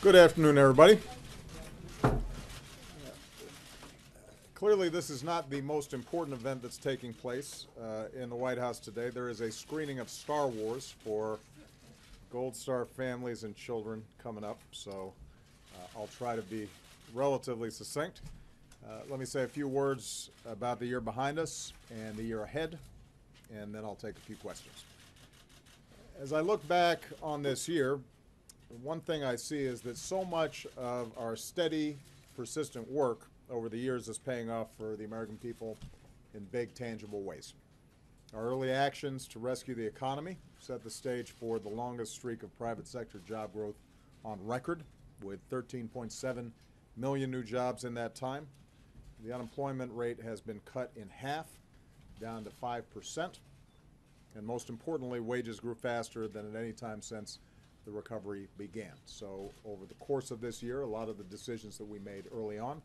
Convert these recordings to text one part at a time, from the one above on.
Good afternoon, everybody. Clearly, this is not the most important event that's taking place in the White House today. There is a screening of Star Wars for Gold Star families and children coming up, so I'll try to be relatively succinct. Let me say a few words about the year behind us and the year ahead, and then I'll take a few questions. As I look back on this year, one thing I see is that so much of our steady, persistent work over the years is paying off for the American people in big, tangible ways. Our early actions to rescue the economy set the stage for the longest streak of private sector job growth on record, with 13.7 million new jobs in that time. The unemployment rate has been cut in half, down to 5%. And most importantly, wages grew faster than at any time since the recovery began. So over the course of this year, a lot of the decisions that we made early on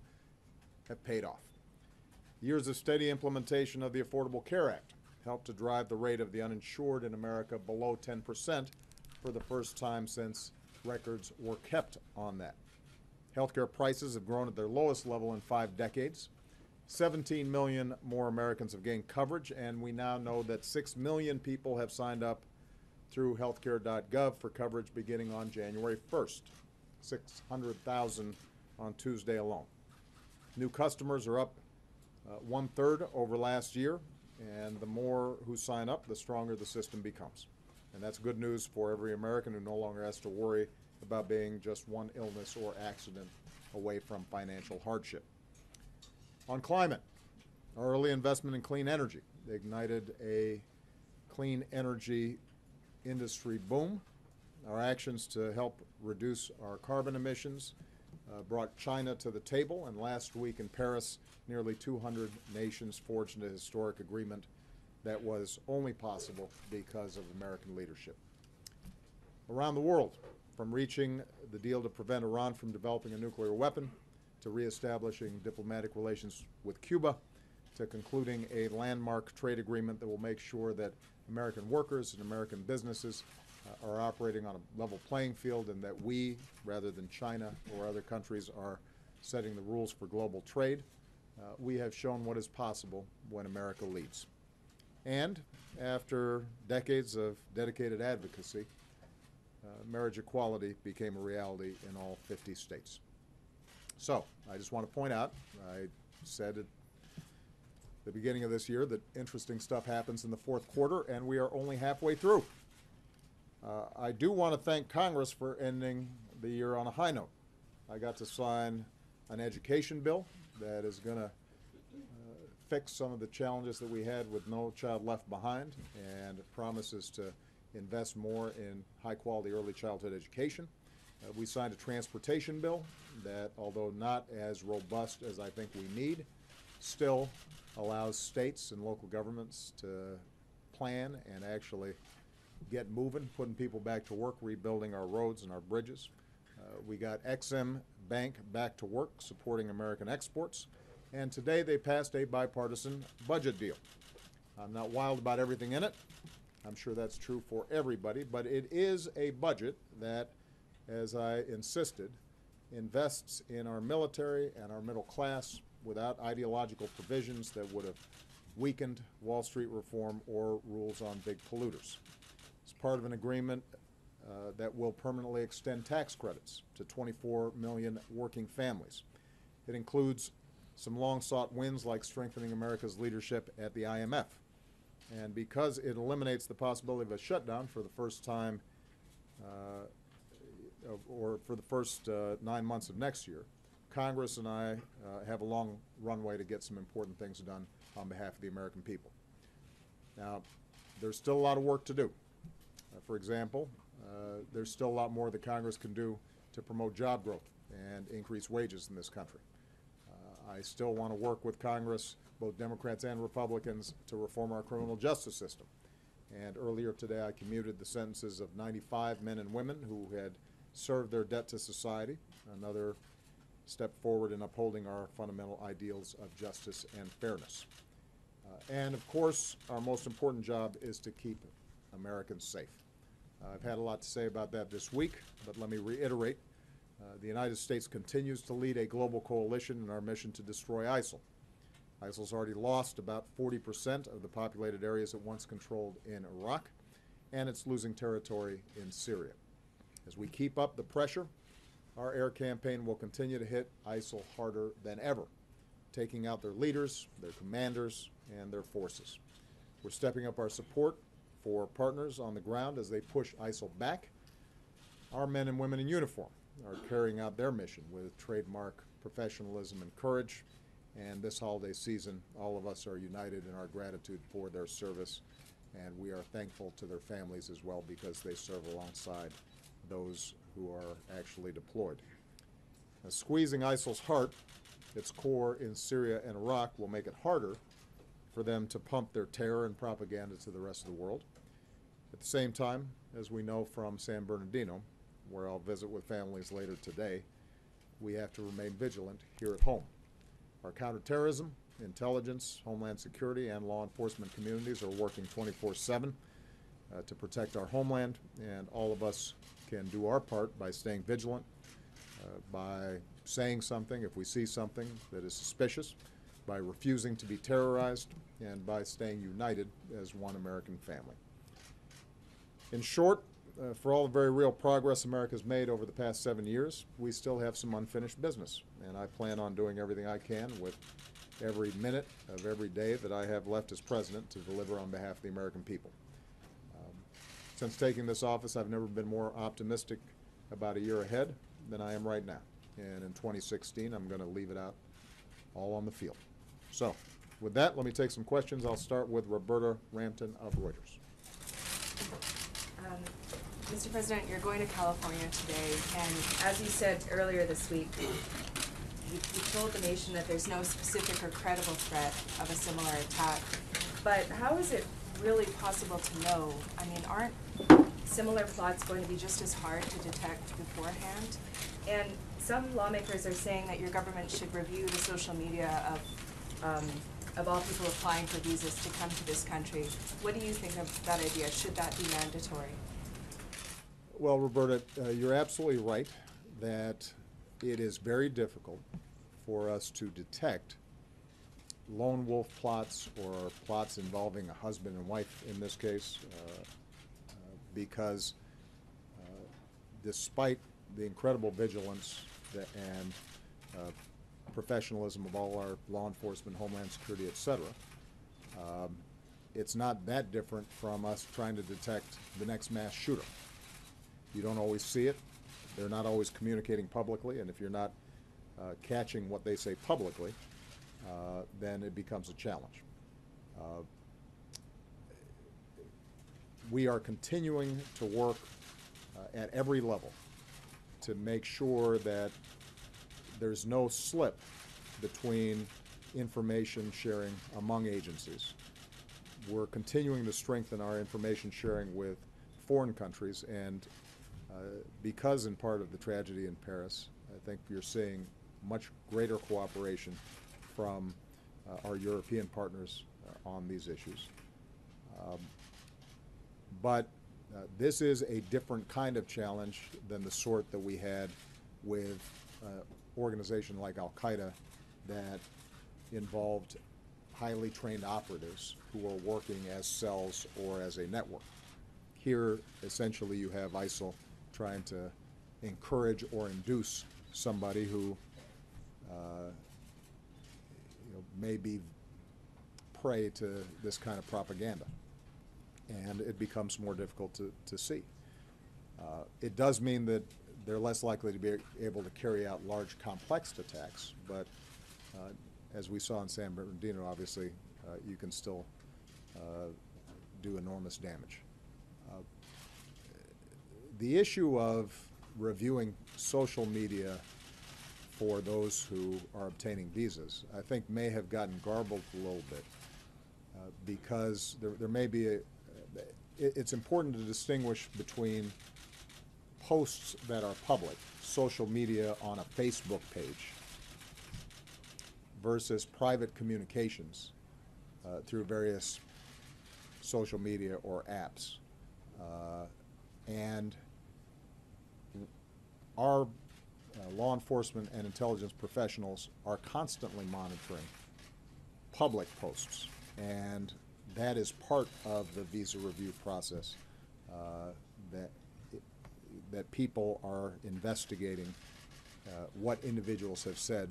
have paid off. Years of steady implementation of the Affordable Care Act helped to drive the rate of the uninsured in America below 10% for the first time since records were kept on that. Healthcare prices have grown at their lowest level in 5 decades. 17 million more Americans have gained coverage, and we now know that 6 million people have signed up through healthcare.gov for coverage beginning on January 1st, 600,000 on Tuesday alone. New customers are up 1/3 over last year, and the more who sign up, the stronger the system becomes. And that's good news for every American who no longer has to worry about being just one illness or accident away from financial hardship. On climate, our early investment in clean energy ignited a clean energy industry boom. Our actions to help reduce our carbon emissions brought China to the table, and last week in Paris, nearly 200 nations forged a historic agreement that was only possible because of American leadership. Around the world, from reaching the deal to prevent Iran from developing a nuclear weapon, to reestablishing diplomatic relations with Cuba, to concluding a landmark trade agreement that will make sure that American workers and American businesses are operating on a level playing field, and that we, rather than China or other countries, are setting the rules for global trade. We have shown what is possible when America leads. And after decades of dedicated advocacy, marriage equality became a reality in all 50 states. So I just want to point out, I said at the beginning of this year that interesting stuff happens in the fourth quarter, and we are only halfway through. I do want to thank Congress for ending the year on a high note. I got to sign an education bill that is going to fix some of the challenges that we had with No Child Left Behind, and promises to invest more in high-quality early childhood education. We signed a transportation bill that, although not as robust as I think we need, still allows states and local governments to plan and actually get moving, putting people back to work, rebuilding our roads and our bridges. We got Ex-Im Bank back to work, supporting American exports. And today they passed a bipartisan budget deal. I'm not wild about everything in it. I'm sure that's true for everybody, but it is a budget that, as I insisted, invests in our military and our middle class without ideological provisions that would have weakened Wall Street reform or rules on big polluters. It's part of an agreement that will permanently extend tax credits to 24 million working families. It includes some long-sought wins like strengthening America's leadership at the IMF. And because it eliminates the possibility of a shutdown for the first time, or for the first 9 months of next year, Congress and I have a long runway to get some important things done on behalf of the American people. Now, there's still a lot of work to do. For example, there's still a lot more that Congress can do to promote job growth and increase wages in this country. I still want to work with Congress, both Democrats and Republicans, to reform our criminal justice system. And earlier today, I commuted the sentences of 95 men and women who had served their debt to society, another step forward in upholding our fundamental ideals of justice and fairness. And of course, our most important job is to keep Americans safe. I've had a lot to say about that this week, but let me reiterate The United States continues to lead a global coalition in our mission to destroy ISIL. ISIL's already lost about 40% of the populated areas it once controlled in Iraq, and it's losing territory in Syria. As we keep up the pressure, our air campaign will continue to hit ISIL harder than ever, taking out their leaders, their commanders, and their forces. We're stepping up our support for partners on the ground as they push ISIL back. Our men and women in uniform are carrying out their mission with trademark professionalism and courage. And this holiday season, all of us are united in our gratitude for their service, and we are thankful to their families as well because they serve alongside those who are actually deployed. Now, squeezing ISIL's heart, its core in Syria and Iraq, will make it harder for them to pump their terror and propaganda to the rest of the world. At the same time, as we know from San Bernardino, where I'll visit with families later today, we have to remain vigilant here at home. Our counterterrorism, intelligence, homeland security, and law enforcement communities are working 24/7 to protect our homeland, and all of us can do our part by staying vigilant, by saying something if we see something that is suspicious, by refusing to be terrorized, and by staying united as one American family. In short, for all the very real progress America's made over the past 7 years, we still have some unfinished business, and I plan on doing everything I can with every minute of every day that I have left as president to deliver on behalf of the American people. Since taking this office, I've never been more optimistic about a year ahead than I am right now, and in 2016, I'm going to leave it out all on the field. So, with that, let me take some questions. I'll start with Roberta Rampton of Reuters. Mr. President, you're going to California today, and as you said earlier this week, you told the nation that there's no specific or credible threat of a similar attack. But how is it really possible to know? I mean, aren't similar plots going to be just as hard to detect beforehand? And some lawmakers are saying that your government should review the social media of all people applying for visas to come to this country. What do you think of that idea? Should that be mandatory? Well, Roberta, you're absolutely right that it is very difficult for us to detect lone wolf plots or plots involving a husband and wife in this case, because despite the incredible vigilance and professionalism of all our law enforcement, homeland security, et cetera, it's not that different from us trying to detect the next mass shooter. You don't always see it. They're not always communicating publicly, and if you're not catching what they say publicly, then it becomes a challenge. We are continuing to work at every level to make sure that there's no slip between information sharing among agencies. We're continuing to strengthen our information sharing with foreign countries, and because in part of the tragedy in Paris, I think you're seeing much greater cooperation from our European partners on these issues. But this is a different kind of challenge than the sort that we had with an organization like Al-Qaeda that involved highly trained operatives who are working as cells or as a network. Here, essentially, you have ISIL trying to encourage or induce somebody who may be prey to this kind of propaganda, and it becomes more difficult to see. It does mean that they're less likely to be able to carry out large, complex attacks, but as we saw in San Bernardino, obviously, you can still do enormous damage. The issue of reviewing social media for those who are obtaining visas, I think may have gotten garbled a little bit because there may be it's important to distinguish between posts that are public, social media on a Facebook page, versus private communications through various social media or apps. And our law enforcement and intelligence professionals are constantly monitoring public posts, and that is part of the visa review process, that people are investigating what individuals have said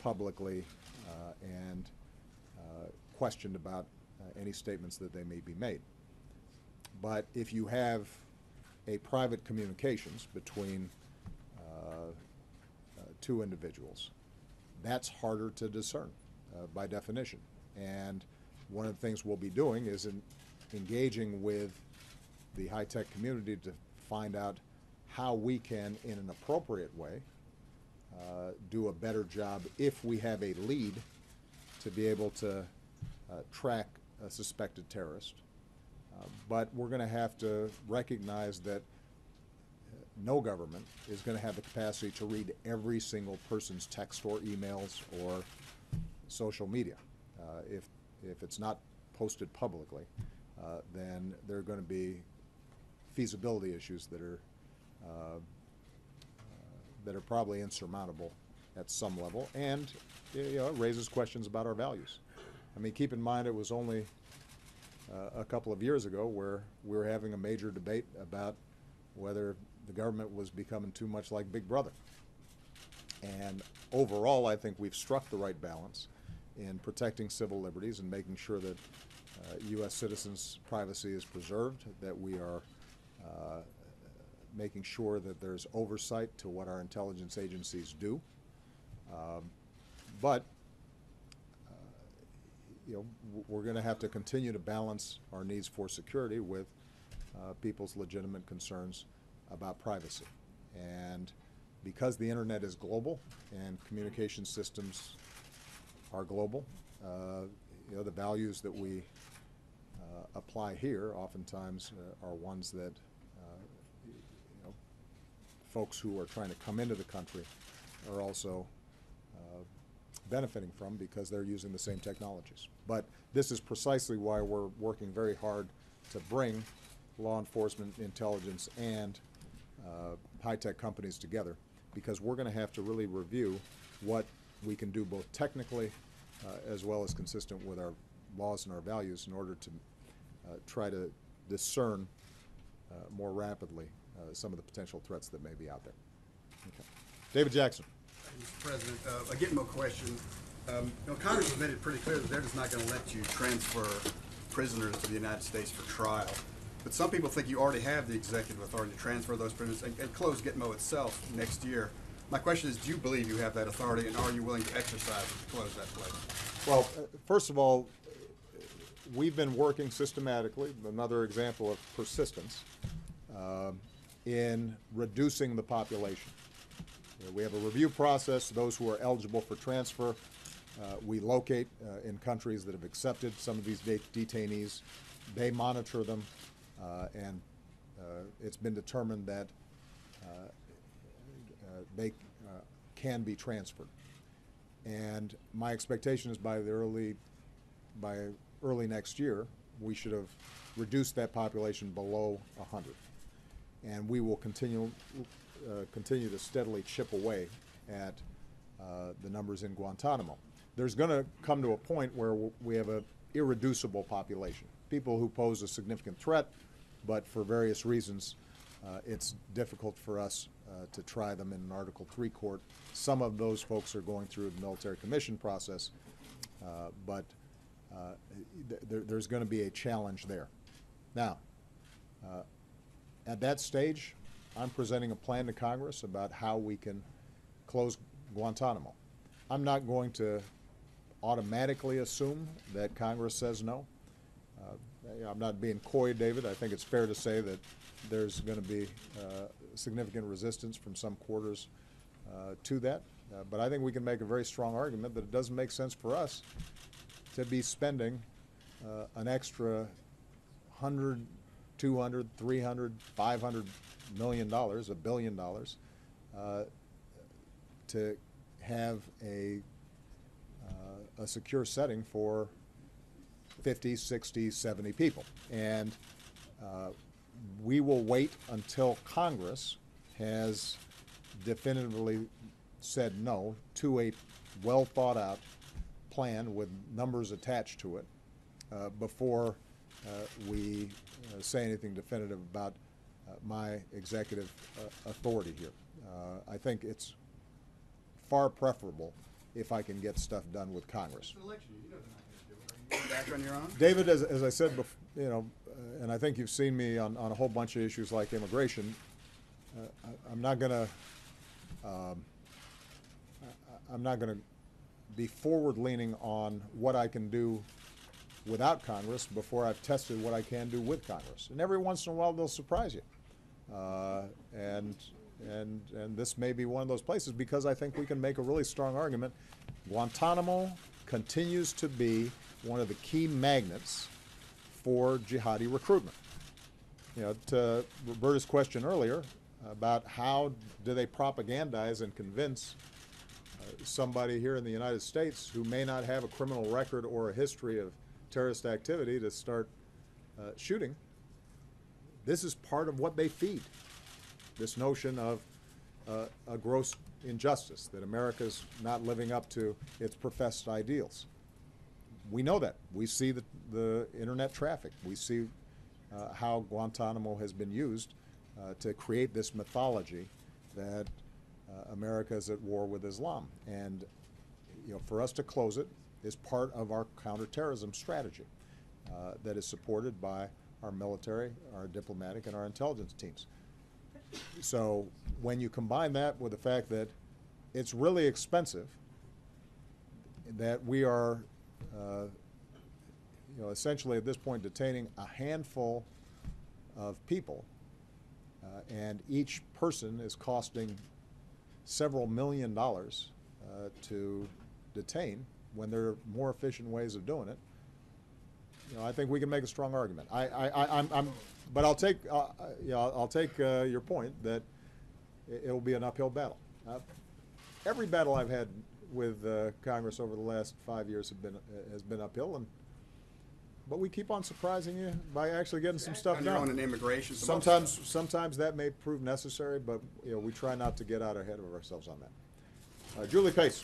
publicly and questioned about any statements that they may be made. But if you have a private communications between two individuals, that's harder to discern by definition. And one of the things we'll be doing is engaging with the high-tech community to find out how we can, in an appropriate way, do a better job if we have a lead to be able to track a suspected terrorist. But we're going to have to recognize that no government is going to have the capacity to read every single person's text or emails or social media. If it's not posted publicly, then there are going to be feasibility issues that are probably insurmountable at some level, and it raises questions about our values. I mean, keep in mind it was only a couple of years ago where we were having a major debate about whether the government was becoming too much like Big Brother. And overall, I think we've struck the right balance in protecting civil liberties and making sure that U.S. citizens' privacy is preserved, that we are making sure that there's oversight to what our intelligence agencies do. But we're going to have to continue to balance our needs for security with people's legitimate concerns about privacy. And because the internet is global and communication systems are global, the values that we apply here oftentimes are ones that folks who are trying to come into the country are also benefiting from, because they're using the same technologies. But this is precisely why we're working very hard to bring law enforcement, intelligence, and high-tech companies together, because we're going to have to really review what we can do both technically as well as consistent with our laws and our values in order to try to discern more rapidly some of the potential threats that may be out there. Okay. David Jackson. Mr. President, a Gitmo question. Congress has made it pretty clear that they're just not going to let you transfer prisoners to the United States for trial. But some people think you already have the executive authority to transfer those prisoners and close Gitmo itself next year. My question is, do you believe you have that authority, and are you willing to exercise it to close that place? Well, first of all, we've been working systematically, another example of persistence, in reducing the population. We have a review process. Those who are eligible for transfer, we locate in countries that have accepted some of these detainees. They monitor them, and it's been determined that they can be transferred. And my expectation is by early next year, we should have reduced that population below 100. And we will continue to steadily chip away at the numbers in Guantanamo. There's going to come to a point where we have an irreducible population, people who pose a significant threat, but for various reasons it's difficult for us to try them in an Article III court. Some of those folks are going through the military commission process, but there's going to be a challenge there. Now, at that stage, I'm presenting a plan to Congress about how we can close Guantanamo. I'm not going to automatically assume that Congress says no. I'm not being coy, David. I think it's fair to say that there's going to be significant resistance from some quarters to that. But I think we can make a very strong argument that it doesn't make sense for us to be spending an extra $100, $200, $300, $500 million, $1 billion, to have a secure setting for 50, 60, 70 people. And we will wait until Congress has definitively said no to a well-thought-out plan with numbers attached to it before we say anything definitive about my executive authority here. I think it's far preferable if I can get stuff done with Congress. Background, Your Honor? David, as I said before, you know, and I think you've seen me on a whole bunch of issues like immigration. I'm not gonna be forward-leaning on what I can do without Congress before I've tested what I can do with Congress. And every once in a while they'll surprise you, and this may be one of those places because I think we can make a really strong argument. Guantanamo continues to be one of the key magnets for jihadi recruitment. You know, to Roberta's question earlier about how do they propagandize and convince somebody here in the United States who may not have a criminal record or a history of terrorist activity to start shooting. This is part of what they feed, this notion of a gross injustice, that America's not living up to its professed ideals. We know that. We see the internet traffic. We see how Guantanamo has been used to create this mythology that America is at war with Islam. And you know, for us to close it is part of our counterterrorism strategy that is supported by our military, our diplomatic, and our intelligence teams. So when you combine that with the fact that it's really expensive, that we are you know, essentially at this point detaining a handful of people, and each person is costing several $1 million to detain when there are more efficient ways of doing it. You know, I think we can make a strong argument. But I'll take, you know, I'll take your point that it'll be an uphill battle. Every battle I've had with Congress over the last 5 years has been uphill, but we keep on surprising you by actually getting some stuff On done. your own in immigration. Sometimes that may prove necessary, but you know, we try not to get out ahead of ourselves on that. Julie Pace.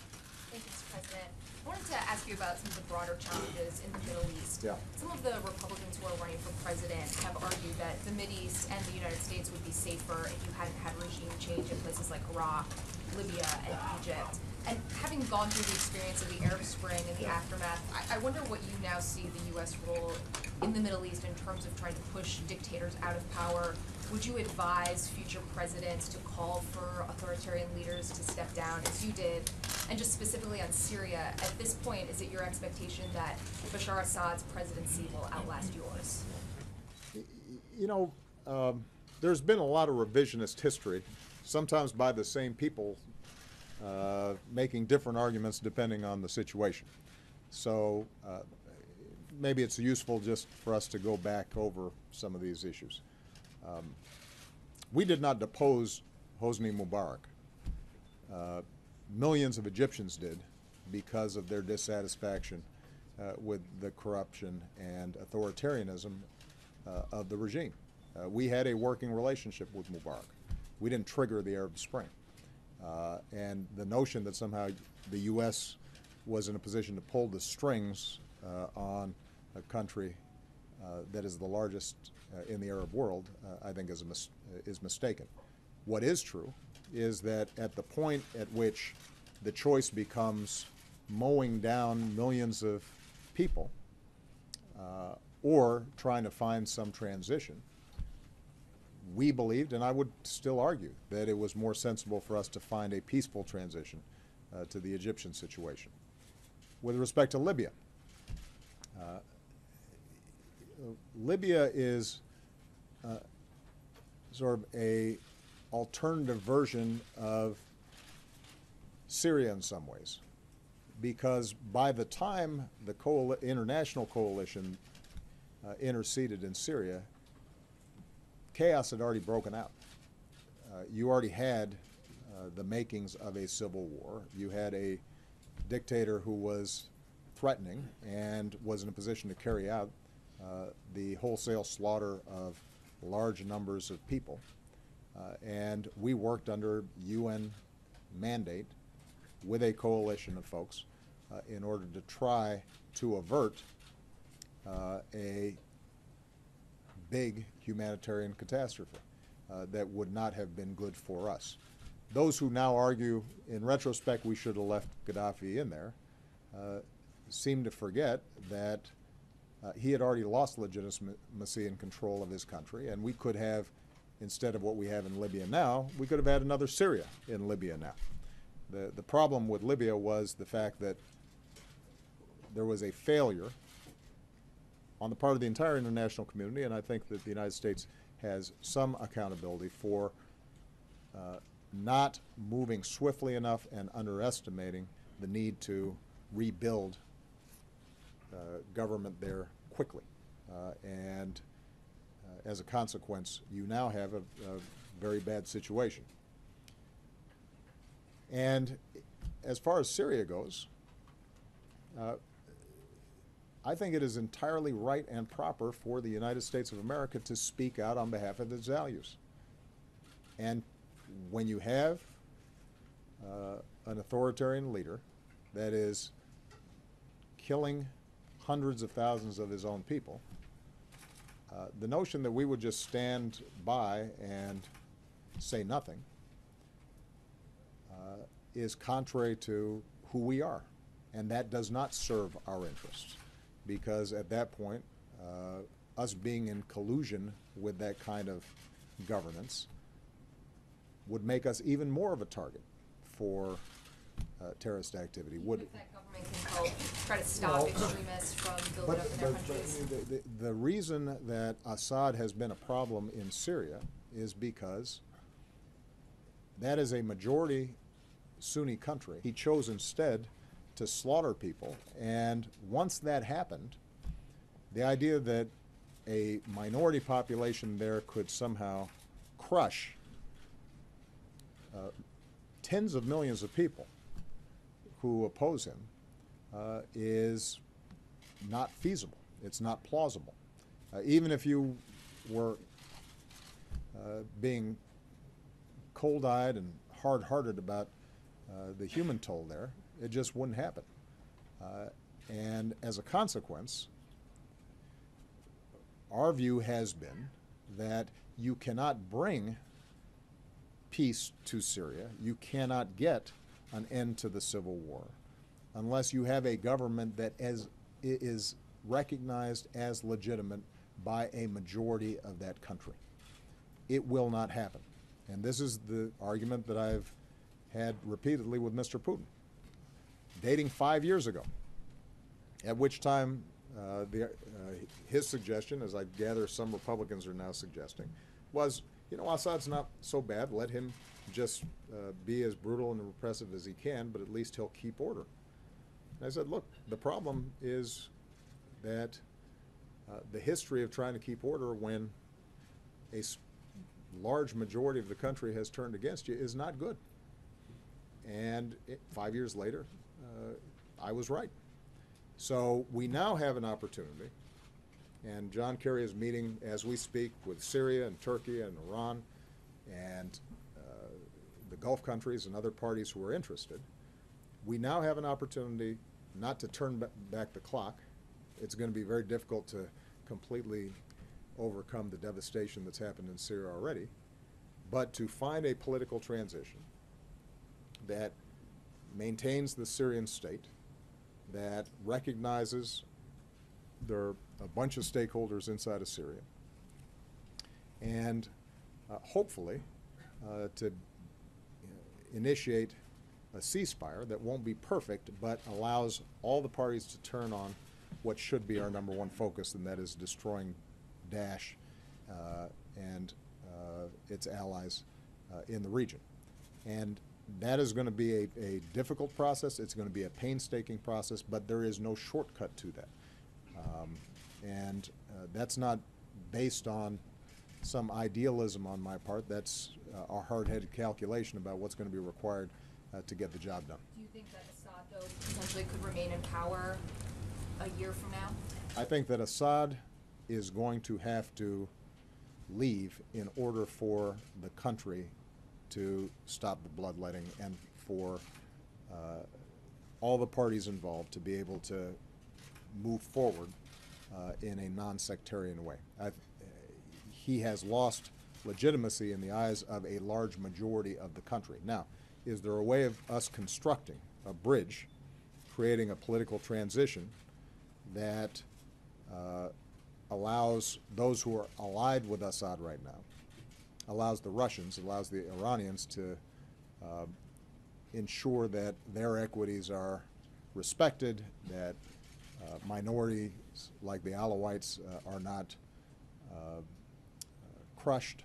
Thank you, Mr. President. I wanted to ask you about some of the broader challenges in the Middle East. Yeah. Some of the Republicans who are running for president have argued that the Mideast and the United States would be safer if you hadn't had regime change in places like Iraq, Libya, and Egypt. And having gone through the experience of the Arab Spring and the aftermath, I wonder what you now see the U.S. role in the Middle East in terms of trying to push dictators out of power. Would you advise future presidents to call for authoritarian leaders to step down, as you did? And just specifically on Syria, at this point, is it your expectation that Bashar Assad's presidency will outlast yours? You know, there's been a lot of revisionist history, sometimes by the same people, making different arguments depending on the situation. So maybe it's useful just for us to go back over some of these issues. We did not depose Hosni Mubarak. Millions of Egyptians did because of their dissatisfaction with the corruption and authoritarianism of the regime. We had a working relationship with Mubarak. We didn't trigger the Arab Spring. And the notion that somehow the U.S. was in a position to pull the strings on a country that is the largest in the Arab world, I think is mistaken. What is true is that at the point at which the choice becomes mowing down millions of people or trying to find some transition, we believed, and I would still argue, that it was more sensible for us to find a peaceful transition to the Egyptian situation. With respect to Libya, Libya is sort of a alternative version of Syria in some ways, because by the time the international coalition interceded in Syria, chaos had already broken out. You already had the makings of a civil war. You had a dictator who was threatening and was in a position to carry out the wholesale slaughter of large numbers of people. And we worked under UN mandate with a coalition of folks in order to try to avert a big humanitarian catastrophe that would not have been good for us. Those who now argue, in retrospect, we should have left Gaddafi in there, seem to forget that he had already lost legitimacy and control of his country, and we could have, instead of what we have in Libya now, we could have had another Syria in Libya now. The problem with Libya was the fact that there was a failure on the part of the entire international community, and I think that the United States has some accountability for not moving swiftly enough and underestimating the need to rebuild government there quickly. And as a consequence, you now have a very bad situation. And as far as Syria goes, I think it is entirely right and proper for the United States of America to speak out on behalf of its values. And when you have an authoritarian leader that is killing hundreds of thousands of his own people, the notion that we would just stand by and say nothing is contrary to who we are. And that does not serve our interests, because at that point, us being in collusion with that kind of governance would make us even more of a target for terrorist activity. Even if that government can help try to stop extremists from building up in their countries. The reason that Assad has been a problem in Syria is because that is a majority Sunni country. He chose instead to slaughter people, and once that happened, the idea that a minority population there could somehow crush tens of millions of people who oppose him is not feasible. It's not plausible. Even if you were being cold-eyed and hard-hearted about the human toll there, it just wouldn't happen. And as a consequence, our view has been that you cannot bring peace to Syria, you cannot get an end to the civil war unless you have a government that is recognized as legitimate by a majority of that country. It will not happen. And this is the argument that I've had repeatedly with Mr. Putin, dating 5 years ago, at which time his suggestion, as I gather some Republicans are now suggesting, was, you know, Assad's not so bad, let him just be as brutal and repressive as he can, but at least he'll keep order. And I said, look, the problem is that the history of trying to keep order when a large majority of the country has turned against you is not good. And 5 years later, I was right. So we now have an opportunity, and John Kerry is meeting as we speak with Syria and Turkey and Iran and the Gulf countries and other parties who are interested. We now have an opportunity not to turn back the clock. It's going to be very difficult to completely overcome the devastation that's happened in Syria already, but to find a political transition that maintains the Syrian state, that recognizes there are a bunch of stakeholders inside of Syria, and hopefully to initiate a ceasefire that won't be perfect, but allows all the parties to turn on what should be our number one focus, and that is destroying Daesh and its allies in the region. And that is going to be a difficult process. It's going to be a painstaking process, but there is no shortcut to that. And that's not based on some idealism on my part. That's a hard-headed calculation about what's going to be required to get the job done. Do you think that Assad, though, potentially could remain in power a year from now? I think that Assad is going to have to leave in order for the country to stop the bloodletting and for all the parties involved to be able to move forward in a non-sectarian way. He has lost legitimacy in the eyes of a large majority of the country. Now, is there a way of us constructing a bridge, creating a political transition that allows those who are allied with Assad right now, allows the Russians, allows the Iranians to ensure that their equities are respected, that minorities like the Alawites are not crushed,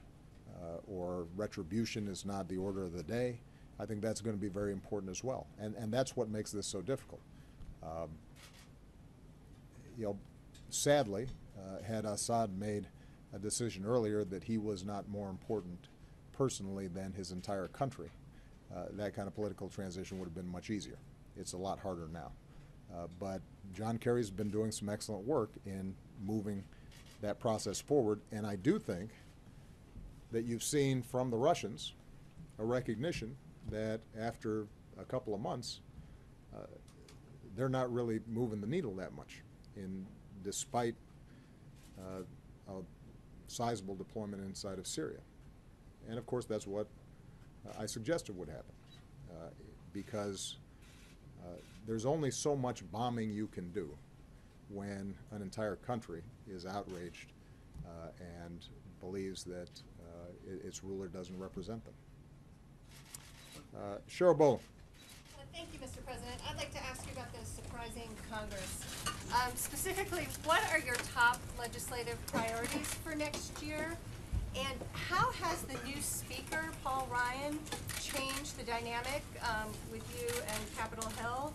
or retribution is not the order of the day. I think that's going to be very important as well, and that's what makes this so difficult. You know, sadly, had Assad made a decision earlier that he was not more important personally than his entire country, that kind of political transition would have been much easier. It's a lot harder now. But John Kerry's been doing some excellent work in moving that process forward, and I do think that you've seen from the Russians a recognition that after a couple of months, they're not really moving the needle that much, despite a sizable deployment inside of Syria. And of course, that's what I suggested would happen, because there's only so much bombing you can do when an entire country is outraged and believes that its ruler doesn't represent them. Cheryl Bowen. Thank you, Mr. President. I'd like to ask you about the surprising Congress. Specifically, what are your top legislative priorities for next year? And how has the new Speaker, Paul Ryan, changed the dynamic with you and Capitol Hill?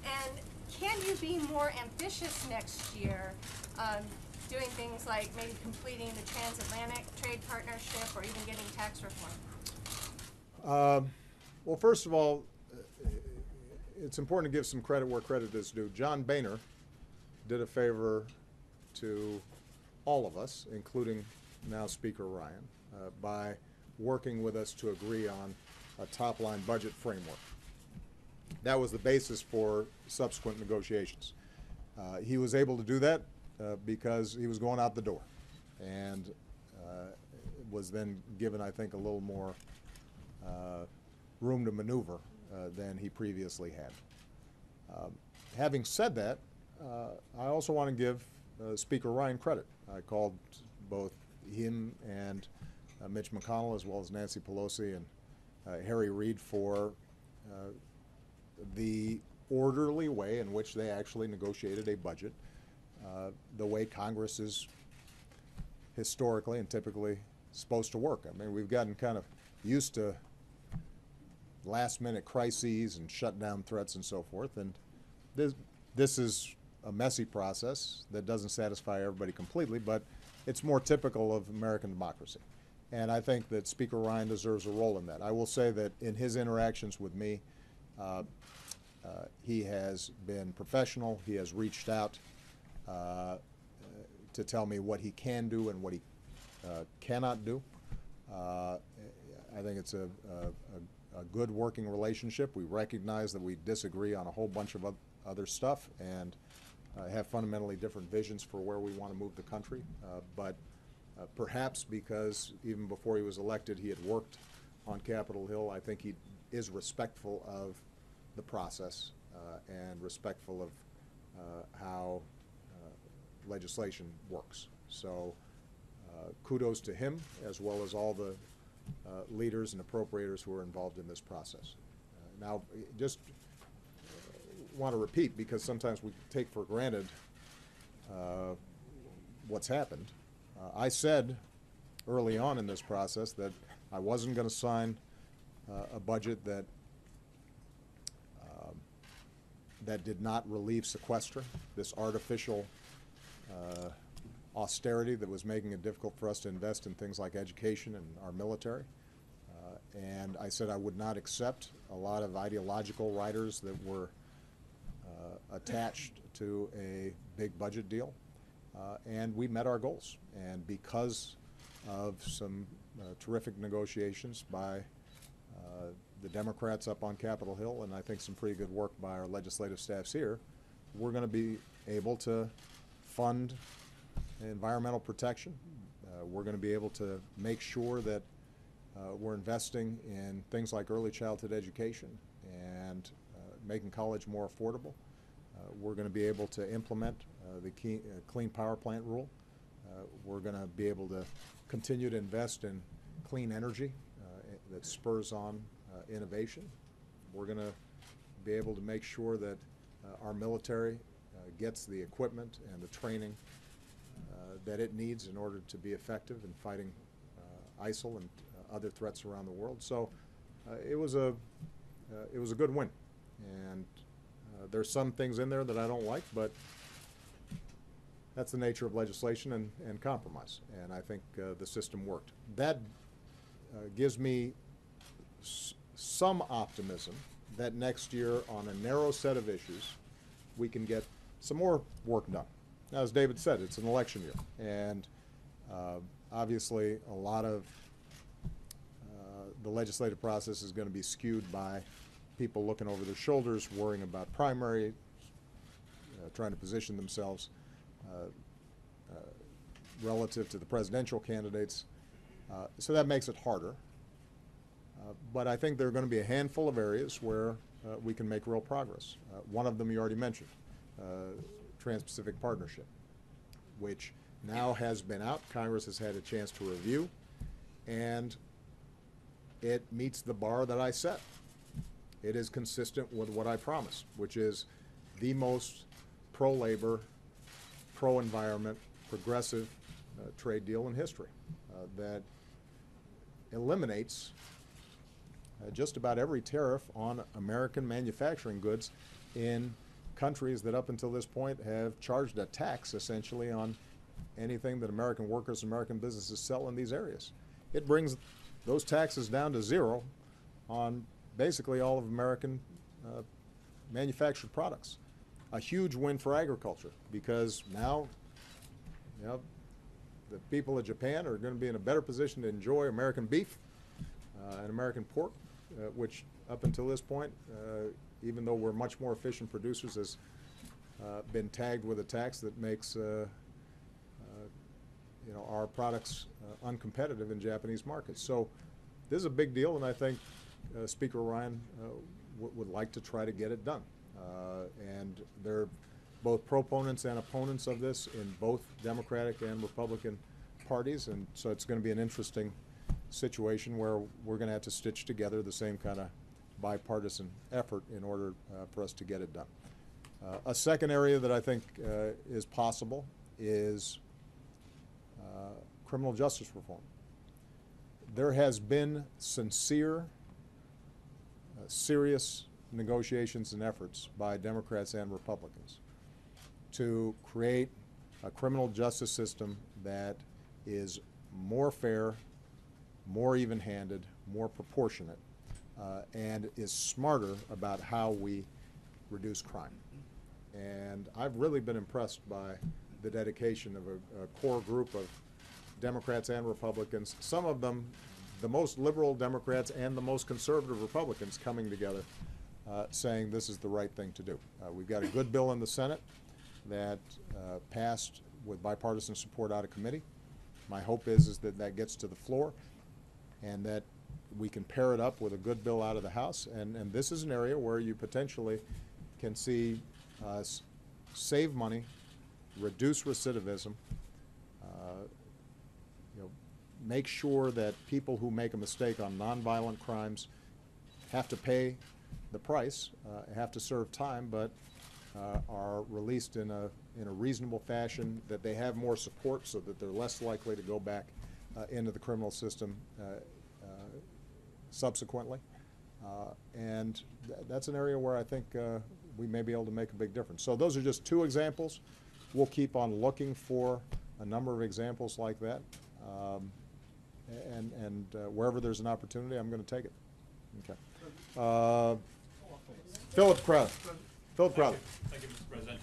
And can you be more ambitious next year, doing things like maybe completing the transatlantic trade partnership or even getting tax reform? Well, first of all, it's important to give some credit where credit is due. John Boehner did a favor to all of us, including now Speaker Ryan, by working with us to agree on a top-line budget framework. That was the basis for subsequent negotiations. He was able to do that because he was going out the door, and was then given, I think, a little more room to maneuver than he previously had. Having said that, I also want to give Speaker Ryan credit. I called both him and Mitch McConnell, as well as Nancy Pelosi and Harry Reid, for the orderly way in which they actually negotiated a budget, the way Congress is historically and typically supposed to work. I mean, we've gotten kind of used to last-minute crises and shutdown threats and so forth, and this is a messy process that doesn't satisfy everybody completely, but it's more typical of American democracy. And I think that Speaker Ryan deserves a role in that. I will say that in his interactions with me, he has been professional. He has reached out to tell me what he can do and what he cannot do. I think it's a good working relationship. We recognize that we disagree on a whole bunch of other stuff and have fundamentally different visions for where we want to move the country. But perhaps because even before he was elected, he had worked on Capitol Hill, I think he is respectful of the process and respectful of how legislation works. So kudos to him, as well as all the leaders and appropriators who are involved in this process. Now, just want to repeat, because sometimes we take for granted what's happened. I said early on in this process that I wasn't going to sign a budget that that did not relieve sequester, this artificial austerity that was making it difficult for us to invest in things like education and our military. And I said I would not accept a lot of ideological riders that were attached to a big budget deal. And we met our goals. And because of some terrific negotiations by the Democrats up on Capitol Hill, and I think some pretty good work by our legislative staffs here, we're going to be able to fund environmental protection. We're going to be able to make sure that we're investing in things like early childhood education and making college more affordable. We're going to be able to implement the Clean Power Plant rule. We're going to be able to continue to invest in clean energy that spurs on innovation. We're going to be able to make sure that our military gets the equipment and the training that it needs in order to be effective in fighting ISIL and other threats around the world. So it was a good win, and there's some things in there that I don't like, but that's the nature of legislation and compromise, and I think the system worked. That gives me some optimism that next year, on a narrow set of issues, we can get some more work done. Now, as David said, it's an election year, and obviously a lot of the legislative process is going to be skewed by people looking over their shoulders, worrying about primary, trying to position themselves relative to the presidential candidates. So that makes it harder. But I think there are going to be a handful of areas where we can make real progress. One of them you already mentioned, Trans-Pacific Partnership, which now has been out. Congress has had a chance to review, and it meets the bar that I set. It is consistent with what I promised, which is the most pro-labor, pro-environment, progressive trade deal in history that eliminates just about every tariff on American manufacturing goods in countries that up until this point have charged a tax essentially on anything that American workers, American businesses sell in these areas. It brings those taxes down to zero on basically all of American manufactured products. A huge win for agriculture, because now, you know, the people of Japan are going to be in a better position to enjoy American beef and American pork, which up until this point, even though we're much more efficient producers, has been tagged with a tax that makes you know, our products uncompetitive in Japanese markets. So this is a big deal, and I think Speaker Ryan would like to try to get it done. And there are both proponents and opponents of this in both Democratic and Republican parties, and so it's going to be an interesting situation where we're going to have to stitch together the same kind of bipartisan effort in order for us to get it done. A second area that I think is possible is criminal justice reform. There has been sincere, serious negotiations and efforts by Democrats and Republicans to create a criminal justice system that is more fair, more even-handed, more proportionate, and is smarter about how we reduce crime. And I've really been impressed by the dedication of a core group of Democrats and Republicans, some of them the most liberal Democrats and the most conservative Republicans coming together saying this is the right thing to do. We've got a good bill in the Senate that passed with bipartisan support out of committee. My hope is that that gets to the floor and that we can pair it up with a good bill out of the House. And this is an area where you potentially can see us save money, reduce recidivism, make sure that people who make a mistake on nonviolent crimes have to pay the price, have to serve time, but are released in a reasonable fashion, that they have more support so that they're less likely to go back into the criminal system subsequently. And that's an area where I think we may be able to make a big difference. So those are just two examples. We'll keep on looking for a number of examples like that. And wherever there's an opportunity, I'm going to take it. Okay. Philip Crowder. Philip Crowder. Thank you, Mr. President.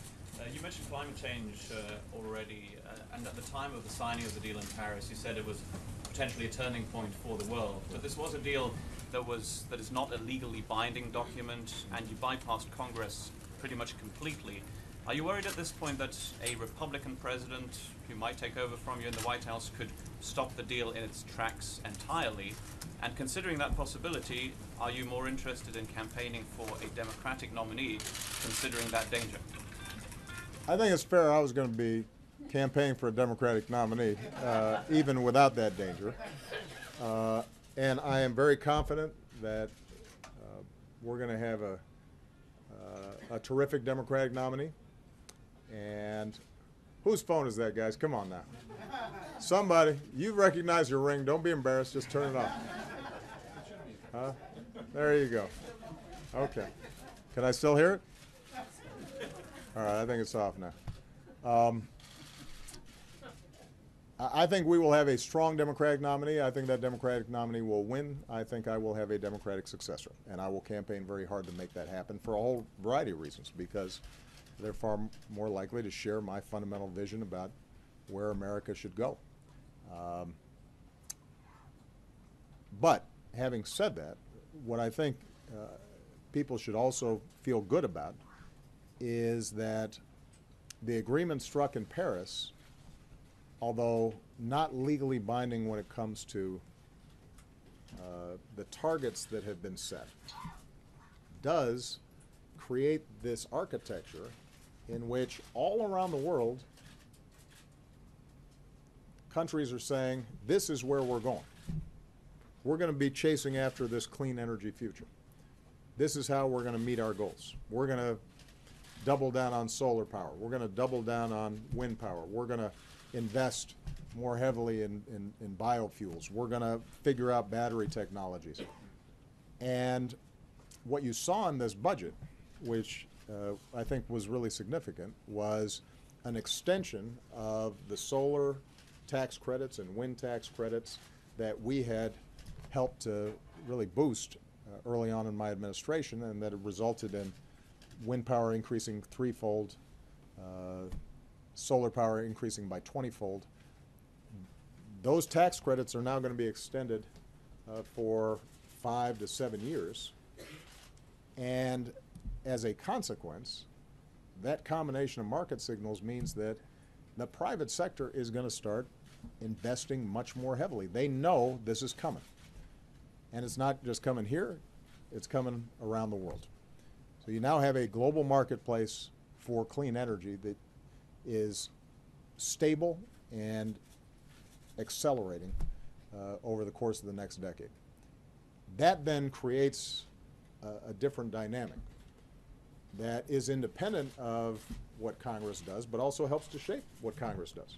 You mentioned climate change already, and at the time of the signing of the deal in Paris, you said it was potentially a turning point for the world. But this was a deal that is not a legally binding document, and you bypassed Congress pretty much completely. Are you worried at this point that a Republican president who might take over from you in the White House could stop the deal in its tracks entirely? And considering that possibility, are you more interested in campaigning for a Democratic nominee, considering that danger? I think it's fair. I was going to be campaigning for a Democratic nominee, even without that danger. And I am very confident that we're going to have a terrific Democratic nominee. And whose phone is that, guys? Come on now. Somebody, you recognize your ring. Don't be embarrassed. Just turn it off. Huh? There you go. Okay. Can I still hear it? All right, I think it's off now. I think we will have a strong Democratic nominee. I think that Democratic nominee will win. I think I will have a Democratic successor, and I will campaign very hard to make that happen for a whole variety of reasons, because they're far more likely to share my fundamental vision about where America should go. But having said that, what I think people should also feel good about is that the agreement struck in Paris, although not legally binding when it comes to the targets that have been set, does create this architecture in which all around the world countries are saying, this is where we're going. We're going to be chasing after this clean energy future. This is how we're going to meet our goals. We're going to double down on solar power. We're going to double down on wind power. We're going to invest more heavily in biofuels. We're going to figure out battery technologies. And what you saw in this budget, which I think was really significant, was an extension of the solar tax credits and wind tax credits that we had helped to really boost early on in my administration, and that have resulted in wind power increasing threefold, solar power increasing by 20-fold. Those tax credits are now going to be extended for 5 to 7 years. And as a consequence, that combination of market signals means that the private sector is going to start investing much more heavily. They know this is coming. And it's not just coming here, it's coming around the world. So you now have a global marketplace for clean energy that is stable and accelerating over the course of the next decade. That then creates a different dynamic that is independent of what Congress does, but also helps to shape what Congress does.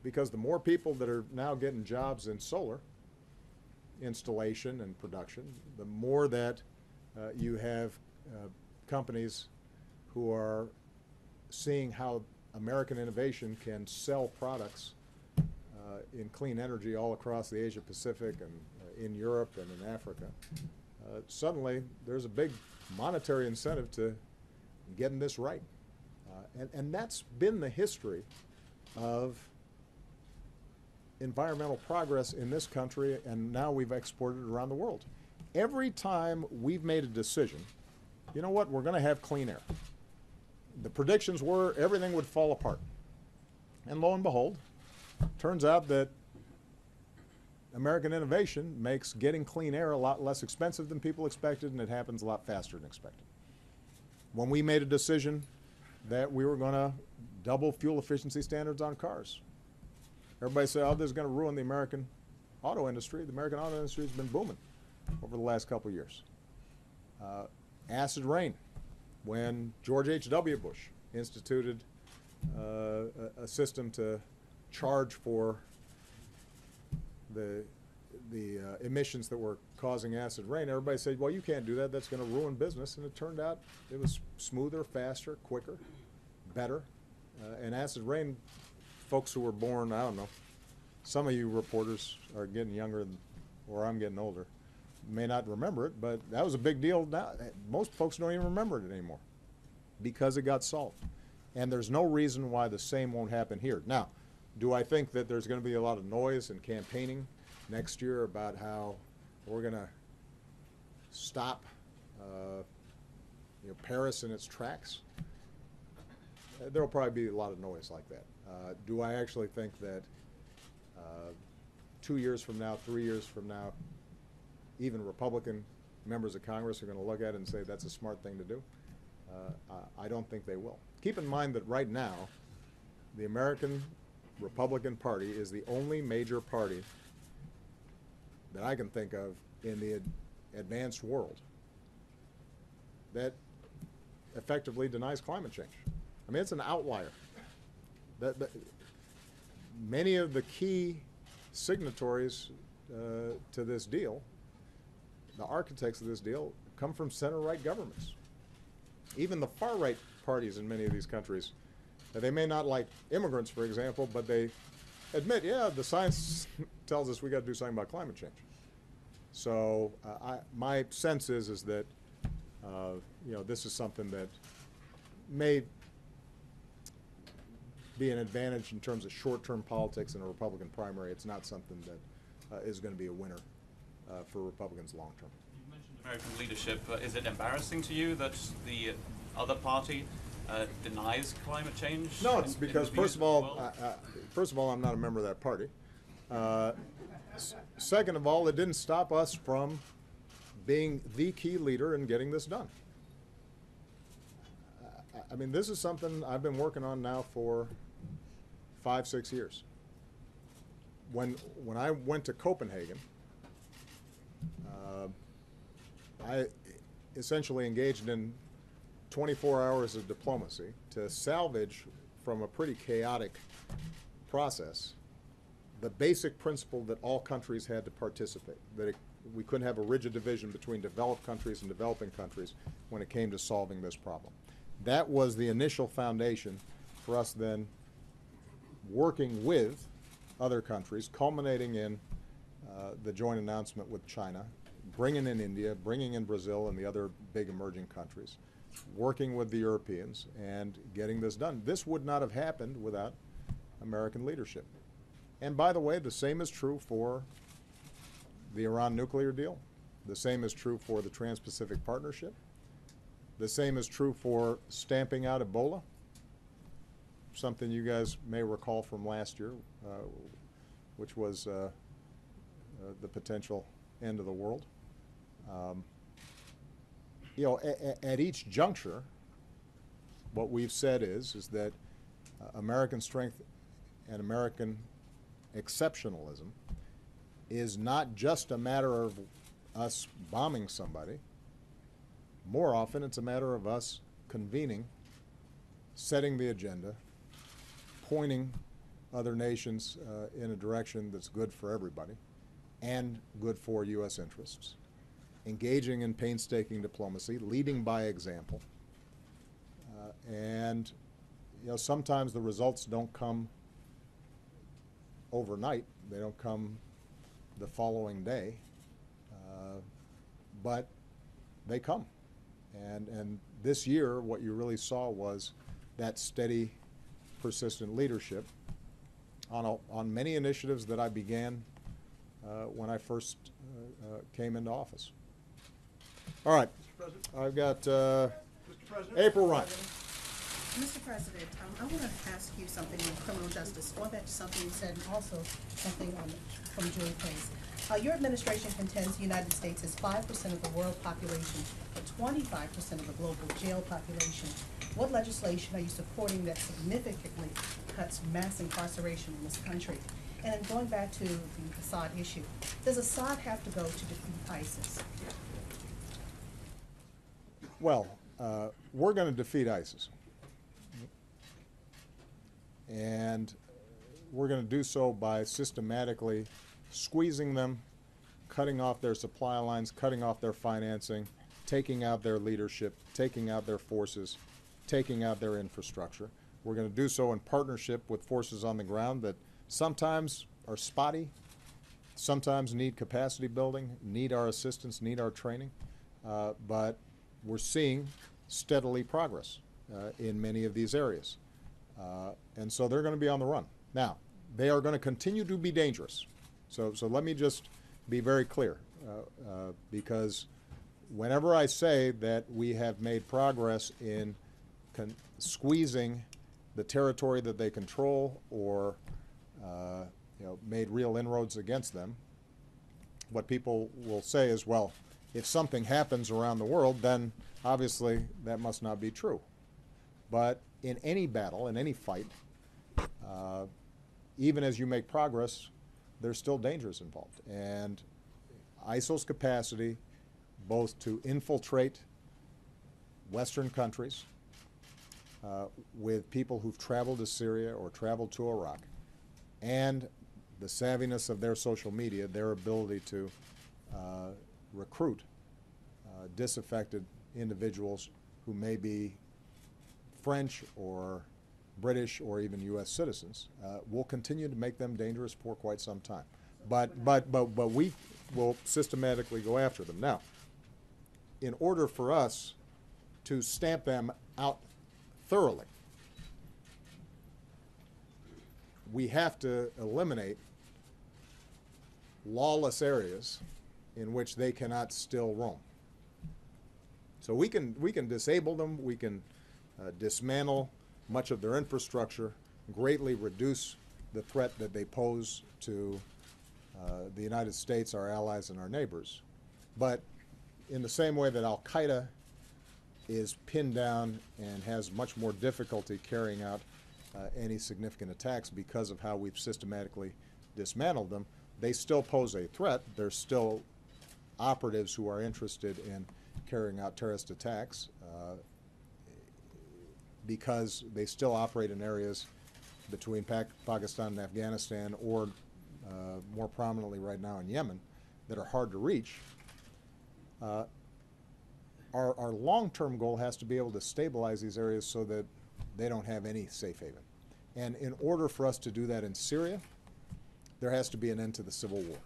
Because the more people that are now getting jobs in solar installation and production, the more that you have companies who are seeing how American innovation can sell products in clean energy all across the Asia Pacific and in Europe and in Africa. Suddenly there's a big monetary incentive to getting this right. And that's been the history of environmental progress in this country, and now we've exported it around the world. Every time we've made a decision, you know what, we're going to have clean air. The predictions were everything would fall apart. And lo and behold, turns out that American innovation makes getting clean air a lot less expensive than people expected, and it happens a lot faster than expected. When we made a decision that we were going to double fuel efficiency standards on cars, everybody said, oh, this is going to ruin the American auto industry. The American auto industry has been booming over the last couple of years. Acid rain, when George H.W. Bush instituted a system to charge for the emissions that were causing acid rain, everybody said, well, you can't do that. That's going to ruin business. And it turned out it was smoother, faster, quicker, better. And acid rain, folks who were born, I don't know, some of you reporters are getting younger or I'm getting older, may not remember it, but that was a big deal. Now, most folks don't even remember it anymore because it got solved. And there's no reason why the same won't happen here. Now, do I think that there's going to be a lot of noise and campaigning next year about how we're going to stop Paris in its tracks, there will probably be a lot of noise like that. Do I actually think that 2 years from now, 3 years from now, even Republican members of Congress are going to look at it and say that's a smart thing to do? I don't think they will. Keep in mind that right now, the American Republican Party is the only major party that I can think of in the advanced world that effectively denies climate change. I mean, it's an outlier. Many of the key signatories to this deal, the architects of this deal, come from center-right governments. Even the far-right parties in many of these countries, they may not like immigrants, for example, but they admit, yeah, the science tells us we got to do something about climate change. So my sense is that this is something that may be an advantage in terms of short-term politics in a Republican primary. It's not something that is going to be a winner for Republicans long-term. You mentioned American leadership. Is it embarrassing to you that the other party denies climate change? No, it's because first of all, I'm not a member of that party. Second of all, it didn't stop us from being the key leader in getting this done. I mean, this is something I've been working on now for 5-6 years. When I went to Copenhagen, I essentially engaged in 24 hours of diplomacy to salvage from a pretty chaotic process the basic principle that all countries had to participate, that we couldn't have a rigid division between developed countries and developing countries when it came to solving this problem. That was the initial foundation for us then working with other countries, culminating in the joint announcement with China, bringing in India, bringing in Brazil and the other big emerging countries, working with the Europeans and getting this done. This would not have happened without American leadership. And by the way, the same is true for the Iran nuclear deal. The same is true for the Trans-Pacific Partnership. The same is true for stamping out Ebola, something you guys may recall from last year, which was the potential end of the world. At each juncture, what we've said is that American strength and American exceptionalism is not just a matter of us bombing somebody. More often, it's a matter of us convening, setting the agenda, pointing other nations in a direction that's good for everybody and good for U.S. interests, engaging in painstaking diplomacy, leading by example. And sometimes the results don't come overnight. They don't come the following day, but they come. And this year, what you really saw was that steady, persistent leadership on many initiatives that I began when I first came into office. All right, I've got April Ryan. Mr. President, I want to ask you something on criminal justice. Going back to something you said, and also something from Julie Pace. Your administration contends the United States is 5% of the world population, but 25% of the global jail population. What legislation are you supporting that significantly cuts mass incarceration in this country? And then going back to the Assad issue, does Assad have to go to defeat ISIS? Well, we're going to defeat ISIS. And we're going to do so by systematically squeezing them, cutting off their supply lines, cutting off their financing, taking out their leadership, taking out their forces, taking out their infrastructure. We're going to do so in partnership with forces on the ground that sometimes are spotty, sometimes need capacity building, need our assistance, need our training, but we're seeing steadily progress in many of these areas. And so they're going to be on the run. Now, they are going to continue to be dangerous. So let me just be very clear, because whenever I say that we have made progress in squeezing the territory that they control or made real inroads against them, what people will say is, well, if something happens around the world, then obviously that must not be true. But in any battle, in any fight, even as you make progress, there's still dangers involved. And ISIL's capacity both to infiltrate Western countries with people who've traveled to Syria or traveled to Iraq, and the savviness of their social media, their ability to recruit disaffected individuals who may be French or British or even U.S. citizens, will continue to make them dangerous for quite some time. But we will systematically go after them. Now, in order for us to stamp them out thoroughly, we have to eliminate lawless areas in which they cannot still roam. So we can disable them, we can dismantle much of their infrastructure, greatly reduce the threat that they pose to the United States, our allies, and our neighbors. But in the same way that Al-Qaeda is pinned down and has much more difficulty carrying out any significant attacks because of how we've systematically dismantled them, they still pose a threat. There's still operatives who are interested in carrying out terrorist attacks because they still operate in areas between Pakistan and Afghanistan, or more prominently right now in Yemen, that are hard to reach. Our long-term goal has to be able to stabilize these areas so that they don't have any safe haven. And in order for us to do that in Syria, there has to be an end to the civil war.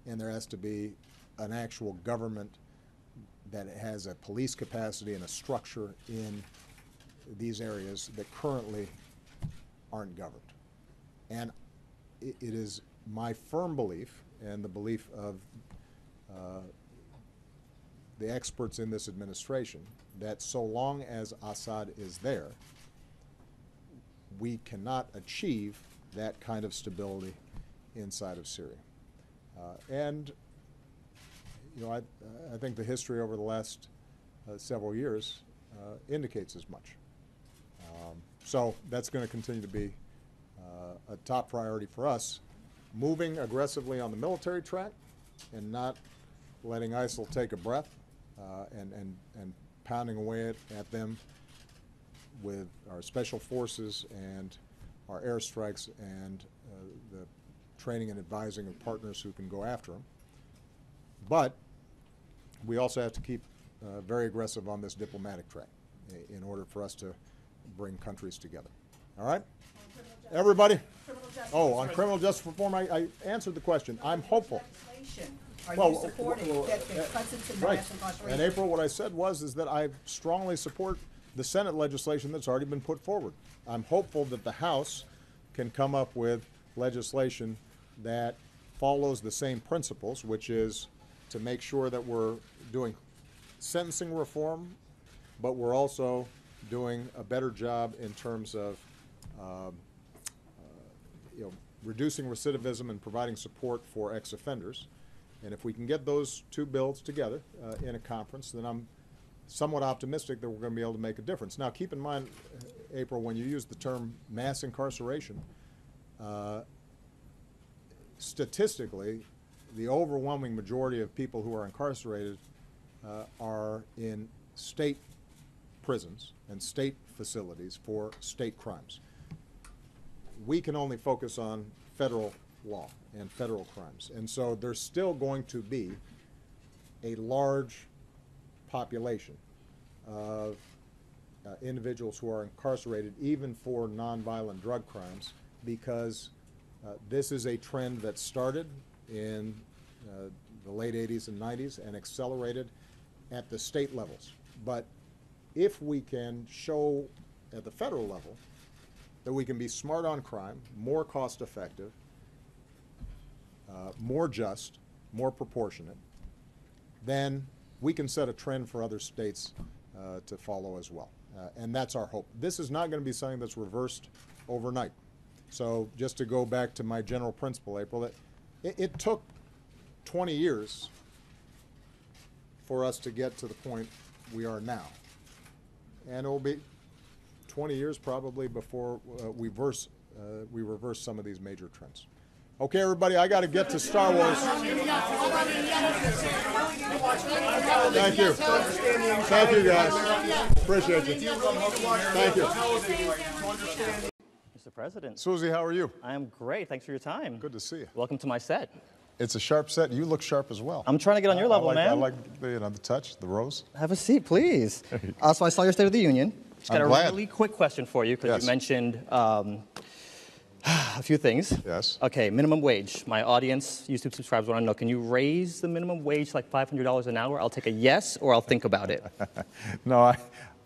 And there has to be an actual government that has a police capacity and a structure in these areas that currently aren't governed. And it is my firm belief, and the belief of the experts in this administration, that so long as Assad is there, we cannot achieve that kind of stability inside of Syria. And I think the history over the last several years indicates as much. So that's going to continue to be a top priority for us, moving aggressively on the military track and not letting ISIL take a breath and pounding away at them with our special forces and our airstrikes and the training and advising of partners who can go after them. But we also have to keep very aggressive on this diplomatic track in order for us to bring countries together. All right? Everybody? Oh, on criminal justice reform, I answered the question. I'm hopeful. Are you supporting that there cuts into mass incarceration? In April, what I said is that I strongly support the Senate legislation that's already been put forward. I'm hopeful that the House can come up with legislation that follows the same principles, which is to make sure that we're doing sentencing reform, but we're also doing a better job in terms of reducing recidivism and providing support for ex-offenders. And if we can get those two bills together in a conference, then I'm somewhat optimistic that we're going to be able to make a difference. Now, keep in mind, April, when you use the term mass incarceration, statistically, the overwhelming majority of people who are incarcerated are in state prisons and state facilities for state crimes. We can only focus on federal law and federal crimes. And so there's still going to be a large population of individuals who are incarcerated even for nonviolent drug crimes, because this is a trend that started in the late 80s and 90s and accelerated at the state levels. But if we can show at the federal level that we can be smart on crime, more cost effective, more just, more proportionate, then we can set a trend for other states to follow as well. And that's our hope. This is not going to be something that's reversed overnight. So just to go back to my general principle, April, it took 20 years for us to get to the point we are now. And it will be 20 years probably before we reverse some of these major trends. Okay, everybody, I got to get to Star Wars. Thank you. Thank you, guys. Appreciate you. Thank you. Mr. President. Susie, how are you? I am great. Thanks for your time. Good to see you. Welcome to my set. It's a sharp set. You look sharp as well. I'm trying to get on your level, man. I like the touch, the rose. Have a seat, please. So I saw your State of the Union. Just got I'm a glad. really quick question for you because Yes. you mentioned a few things. Yes. Okay, minimum wage. My audience, YouTube subscribers want to know, can you raise the minimum wage to like $500 an hour? I'll take a yes or I'll think about it. No,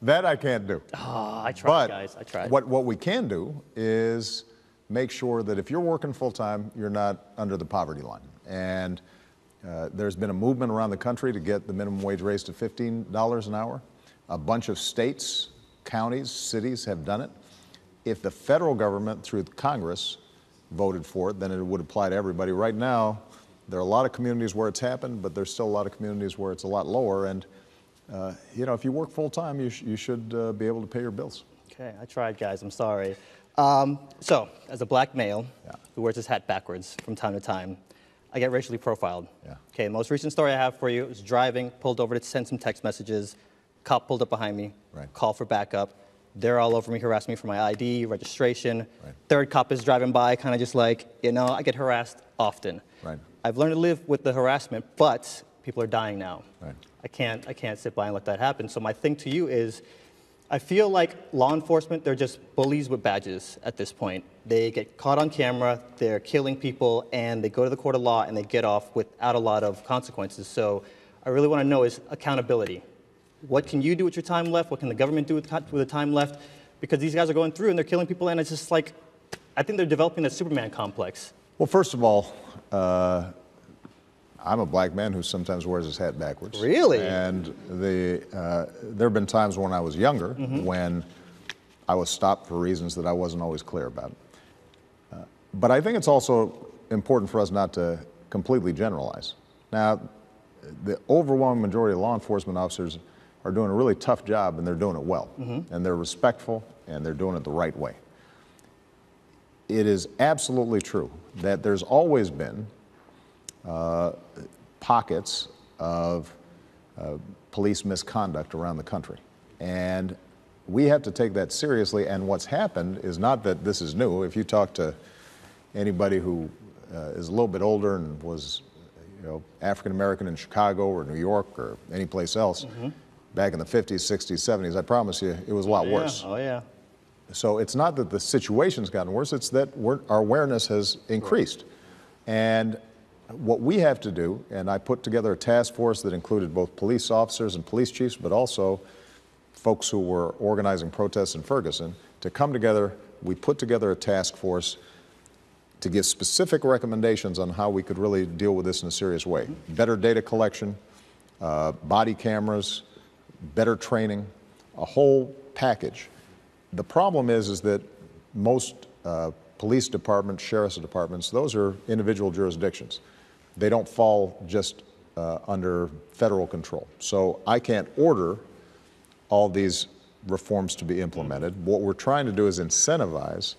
that I can't do. Oh, I tried, But guys. I tried. what we can do is make sure that if you're working full-time, you're not under the poverty line. And there's been a movement around the country to get the minimum wage raised to $15 an hour. A bunch of states, counties, cities have done it. If the federal government, through Congress, voted for it, then it would apply to everybody. Right now, there are a lot of communities where it's happened, but there's still a lot of communities where it's a lot lower. And, you know, if you work full-time, you should be able to pay your bills. Okay, I tried, guys. I'm sorry. So, as a black male who wears his hat backwards from time to time, I get racially profiled. Yeah. Okay, the most recent story I have for you is driving, pulled over to send some text messages. Cop pulled up behind me, Right. call for backup. They're all over me, harassing me for my ID, registration. Right. Third cop is driving by, kind of just like, you know, I get harassed often. Right. I've learned to live with the harassment, but people are dying now. Right. I can't sit by and let that happen. So my thing to you is, I feel like law enforcement, they're just bullies with badges at this point. They get caught on camera, they're killing people, and they go to the court of law and they get off without a lot of consequences. So I really want to know is accountability. What can you do with your time left? What can the government do with the time left? Because these guys are going through and they're killing people, and it's just like, I think they're developing that Superman complex. Well, first of all, I'm a black man who sometimes wears his hat backwards. Really? And there have been times when I was younger when I was stopped for reasons that I wasn't always clear about. But I think it's also important for us not to completely generalize. Now, the overwhelming majority of law enforcement officers are doing a really tough job, and they're doing it well. And they're respectful, and they're doing it the right way. It is absolutely true that there's always been pockets of police misconduct around the country. And we have to take that seriously, and what's happened is not that this is new. If you talk to anybody who is a little bit older and was, you know, African American in Chicago or New York or any place else, back in the 50s, 60s, 70s, I promise you, it was a lot worse. Oh, yeah. So it's not that the situation's gotten worse, it's that our awareness has increased. And what we have to do, and I put together a task force that included both police officers and police chiefs, but also folks who were organizing protests in Ferguson, to come together. We put together a task force to give specific recommendations on how we could really deal with this in a serious way. Better data collection, body cameras, better training, a whole package. The problem is that most police departments, sheriff's departments, those are individual jurisdictions. They don't fall just under federal control. So I can't order all these reforms to be implemented. What we're trying to do is incentivize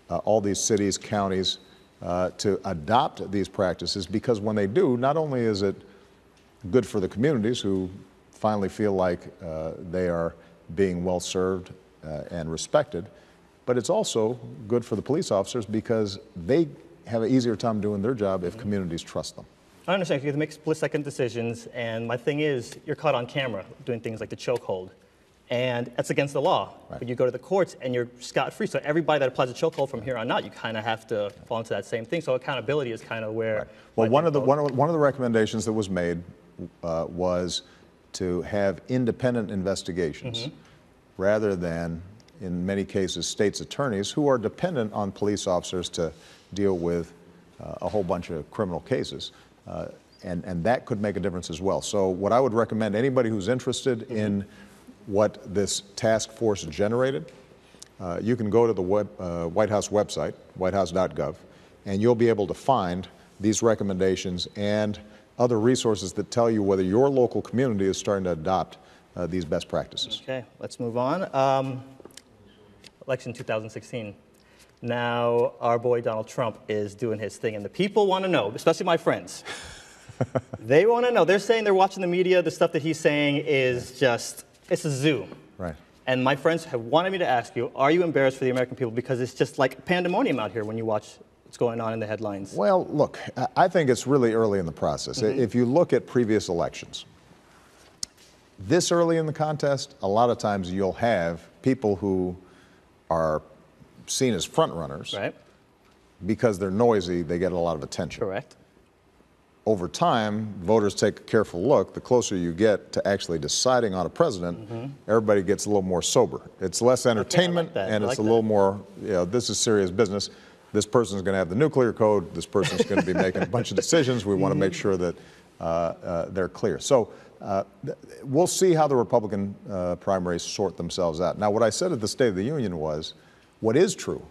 all these cities, counties, to adopt these practices, because when they do, not only is it good for the communities who finally feel like they are being well served and respected, but it's also good for the police officers because they have an easier time doing their job if communities trust them. I understand, you have to make split-second decisions, and my thing is, you're caught on camera doing things like the chokehold, and that's against the law. Right. But you go to the courts, and you're scot-free, so everybody that applies a chokehold from here on out, you kind of have to fall into that same thing, so accountability is kind of where... Right. Well, one of the recommendations that was made was to have independent investigations rather than, in many cases, state's attorneys who are dependent on police officers to deal with a whole bunch of criminal cases. and that could make a difference as well. So what I would recommend, anybody who's interested in what this task force generated, you can go to the White House website, whitehouse.gov, and you'll be able to find these recommendations and other resources that tell you whether your local community is starting to adopt these best practices. Okay, let's move on. Election 2016. Now, our boy Donald Trump is doing his thing, and the people want to know, especially my friends. They want to know. They're saying they're watching the media. The stuff that he's saying is just, it's a zoo. Right. And my friends have wanted me to ask you, are you embarrassed for the American people? Because it's just like pandemonium out here when you watch what's going on in the headlines. Well, look, I think it's really early in the process. If you look at previous elections, this early in the contest, a lot of times you'll have people who are seen as front runners. Right. Because they're noisy, they get a lot of attention. Correct. Over time, voters take a careful look. The closer you get to actually deciding on a president, everybody gets a little more sober. It's less entertainment, that. and I it's like a little more, this is serious business. This person's going to have the nuclear code. This person's going to be making a bunch of decisions. We want to make sure that they're clear. So we'll see how the Republican primaries sort themselves out. Now, what I said at the State of the Union was, what is true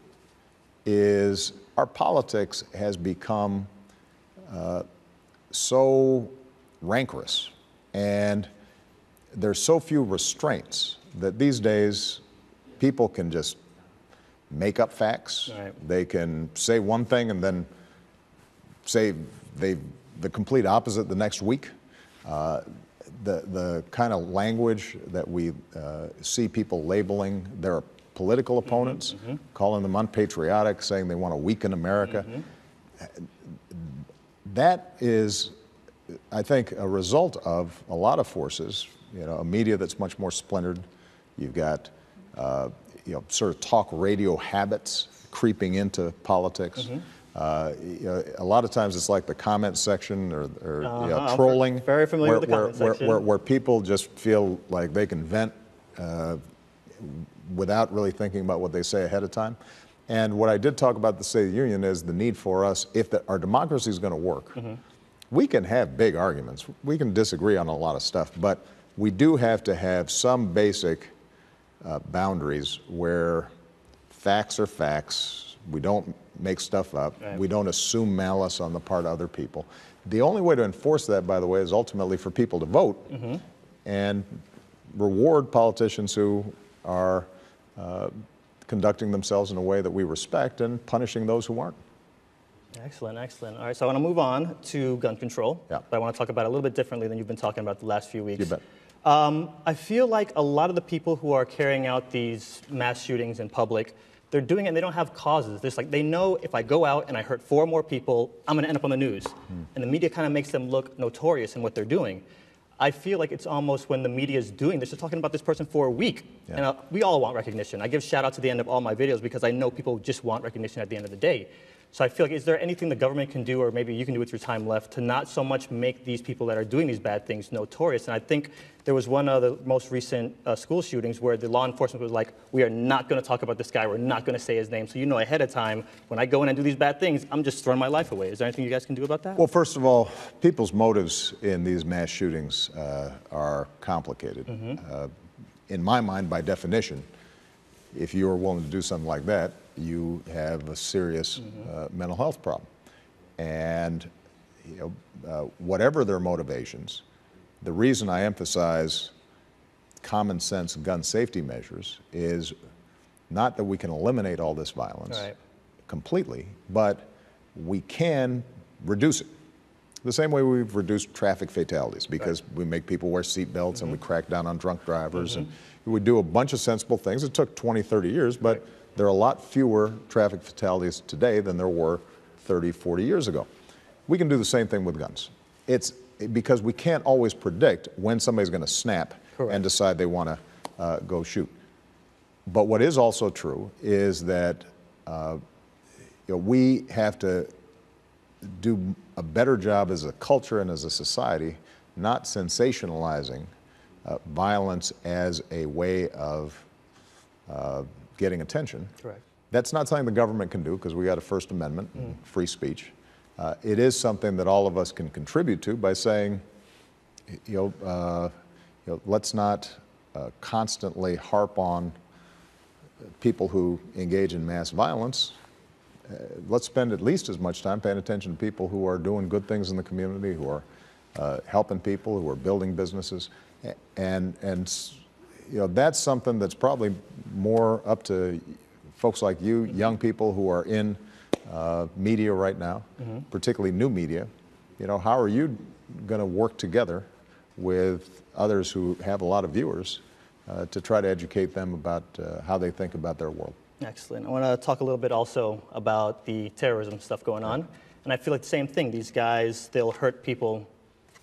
is our politics has become so rancorous, and there's so few restraints that these days people can just make up facts. Right. They can say one thing and then say the complete opposite the next week. The kind of language that we see people labeling their political opponents, calling them unpatriotic, saying they want to weaken America. That is, I think, a result of a lot of forces. A media that's much more splintered. You've got, sort of talk radio habits creeping into politics. A lot of times it's like the comment section or trolling. Very familiar with the comment section. Where people just feel like they can vent without really thinking about what they say ahead of time. And what I did talk about at the State of the Union is the need for us, if our democracy is going to work, we can have big arguments. We can disagree on a lot of stuff, but we do have to have some basic boundaries where facts are facts. We don't make stuff up. Right. We don't assume malice on the part of other people. The only way to enforce that, by the way, is ultimately for people to vote and reward politicians who are conducting themselves in a way that we respect and punishing those who aren't. Excellent, excellent. All right, so I want to move on to gun control. Yeah. But I want to talk about it a little bit differently than you've been talking about the last few weeks. You bet. I feel like a lot of the people who are carrying out these mass shootings in public, they're doing it and they don't have causes. There's like, they know if I go out and I hurt 4 more people, I'm going to end up on the news. And the media kind of makes them look notorious in what they're doing. I feel like it's almost when the media is doing this, they're talking about this person for a week. Yeah. And we all want recognition. I give shout out to the end of all my videos because I know people just want recognition at the end of the day. So I feel like, is there anything the government can do, or maybe you can do with your time left, to not so much make these people that are doing these bad things notorious? And I think there was one of the most recent school shootings where the law enforcement was like, we are not going to talk about this guy, we're not going to say his name. So you know ahead of time, when I go in and do these bad things, I'm just throwing my life away. Is there anything you guys can do about that? Well, first of all, people's motives in these mass shootings are complicated. In my mind, by definition, if you are willing to do something like that, you have a serious mental health problem. And whatever their motivations, the reason I emphasize common sense gun safety measures is not that we can eliminate all this violence completely, but we can reduce it. The same way we've reduced traffic fatalities, because we make people wear seatbelts and we crack down on drunk drivers, and we do a bunch of sensible things. It took 20, 30 years, but there are a lot fewer traffic fatalities today than there were 30, 40 years ago. We can do the same thing with guns. It's because we can't always predict when somebody's going to snap and decide they want to go shoot. But what is also true is that we have to do a better job as a culture and as a society, not sensationalizing violence as a way of getting attention. Correct. That's not something the government can do, because we got a First Amendment, free speech. it is something that all of us can contribute to by saying, let's not constantly harp on people who engage in mass violence. Let's spend at least as much time paying attention to people who are doing good things in the community, who are helping people, who are building businesses, and that's something that's probably more up to folks like you, young people who are in media right now, particularly new media. How are you going to work together with others who have a lot of viewers to try to educate them about how they think about their world? Excellent. I want to talk a little bit also about the terrorism stuff going on. And I feel like the same thing. These guys, they'll hurt people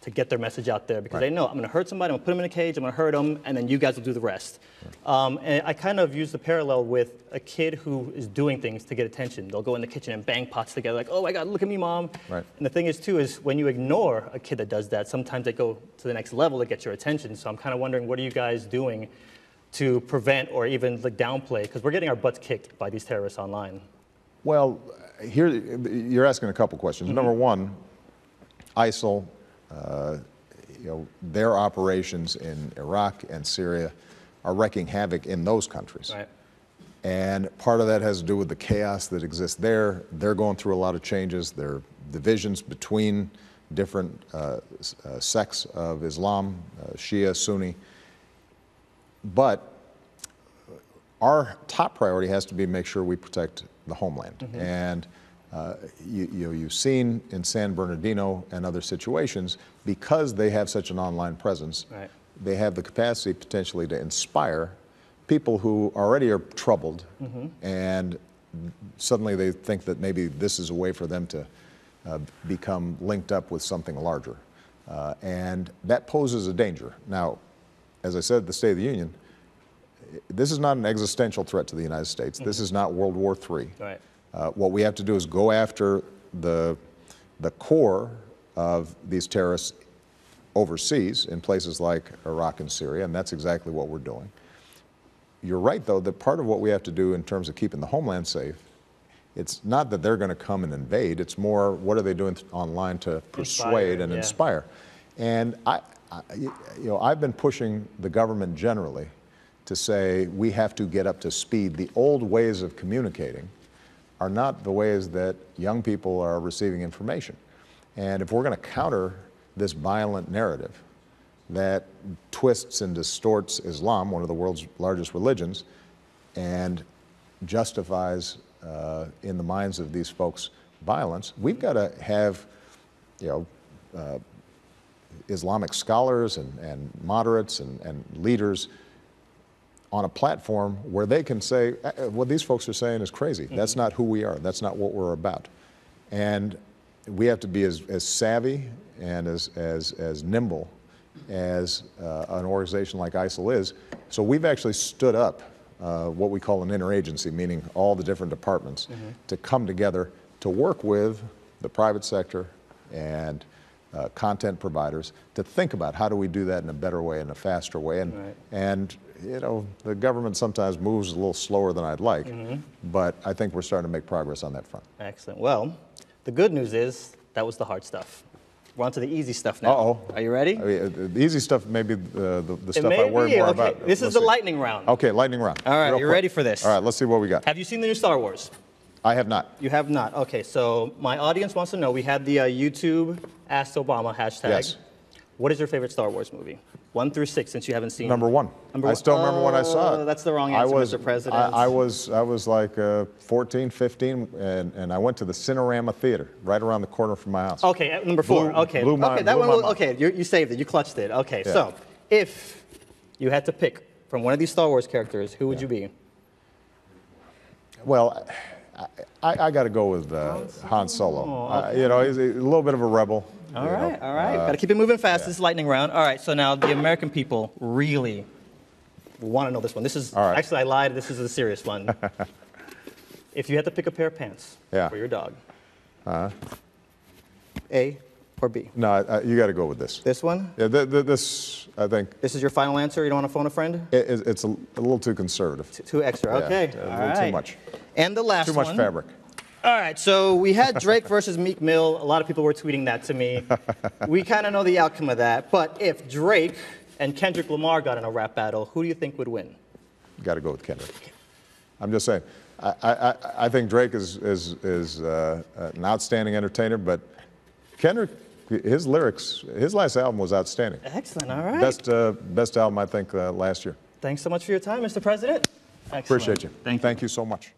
to get their message out there because they know I'm going to hurt somebody, I'm going to put them in a cage, I'm going to hurt them, and then you guys will do the rest. And I kind of use the parallel with a kid who is doing things to get attention. They'll go in the kitchen and bang pots together like, oh my God, look at me, Mom. Right. And the thing is, too, is when you ignore a kid that does that, sometimes they go to the next level to get your attention. So I'm kind of wondering, what are you guys doing to prevent or even downplay, because we're getting our butts kicked by these terrorists online? Well, here you're asking a couple questions. Number one, ISIL, their operations in Iraq and Syria are wreaking havoc in those countries. Right. And part of that has to do with the chaos that exists there. They're going through a lot of changes. There are divisions between different sects of Islam, Shia, Sunni. But our top priority has to be make sure we protect the homeland. And you've seen in San Bernardino and other situations, because they have such an online presence, they have the capacity potentially to inspire people who already are troubled, and suddenly they think that maybe this is a way for them to become linked up with something larger. And that poses a danger. Now, as I said at the State of the Union, this is not an existential threat to the United States. This is not World War III. Right. What we have to do is go after the core of these terrorists overseas in places like Iraq and Syria, and that's exactly what we're doing. You're right, though, that part of what we have to do in terms of keeping the homeland safe, it's not that they're going to come and invade, it's more what are they doing online to persuade and inspire. And I've been pushing the government generally to say we have to get up to speed. The old ways of communicating are not the ways that young people are receiving information. And if we're going to counter this violent narrative that twists and distorts Islam, one of the world's largest religions, and justifies in the minds of these folks violence, we've got to have Islamic scholars and moderates and leaders on a platform where they can say, what these folks are saying is crazy. That's not who we are. That's not what we're about. And we have to be as savvy and as nimble as an organization like ISIL is. So we've actually stood up what we call an interagency, meaning all the different departments, to come together to work with the private sector and content providers to think about how do we do that in a better way, in a faster way. And the government sometimes moves a little slower than I'd like, but I think we're starting to make progress on that front. Excellent. Well, the good news is that was the hard stuff. We're on to the easy stuff now. Uh-oh. Are you ready? I mean, the easy stuff may be the stuff I worry more about. This is the lightning round. Okay, lightning round. All right, you ready for this? All right, let's see what we got. Have you seen the new Star Wars? I have not. You have not. Okay, so my audience wants to know, we had the YouTube Ask Obama hashtag. Yes. What is your favorite Star Wars movie? 1 through 6, since you haven't seen. Number 1. I still remember when I saw it. That's the wrong answer, Mr. President. I was like 14, 15, and I went to the Cinerama Theater right around the corner from my house. Okay, number 4. Okay, you saved it. You clutched it. Okay, yeah. So if you had to pick from one of these Star Wars characters, who would you be? Well, I got to go with Han Solo. He's a little bit of a rebel. All right. Got to keep it moving fast. This is lightning round. All right, so now the American people really want to know this one. This is, actually, I lied. This is a serious one. If you had to pick a pair of pants for your dog, A or B? No, you got to go with this. This one? Yeah, this, I think. This is your final answer? You don't want to phone a friend? It's a little too conservative. Too extra, okay. Yeah, a little too much. And the last one. Too much fabric. All right, so we had Drake versus Meek Mill. A lot of people were tweeting that to me. We kind of know the outcome of that. But if Drake and Kendrick Lamar got in a rap battle, who do you think would win? Got to go with Kendrick. I'm just saying. I think Drake is an outstanding entertainer, but Kendrick, his lyrics, his last album was outstanding. Excellent, all right. Best album, I think, last year. Thanks so much for your time, Mr. President. Excellent. Appreciate you. Thank you. Thank you so much.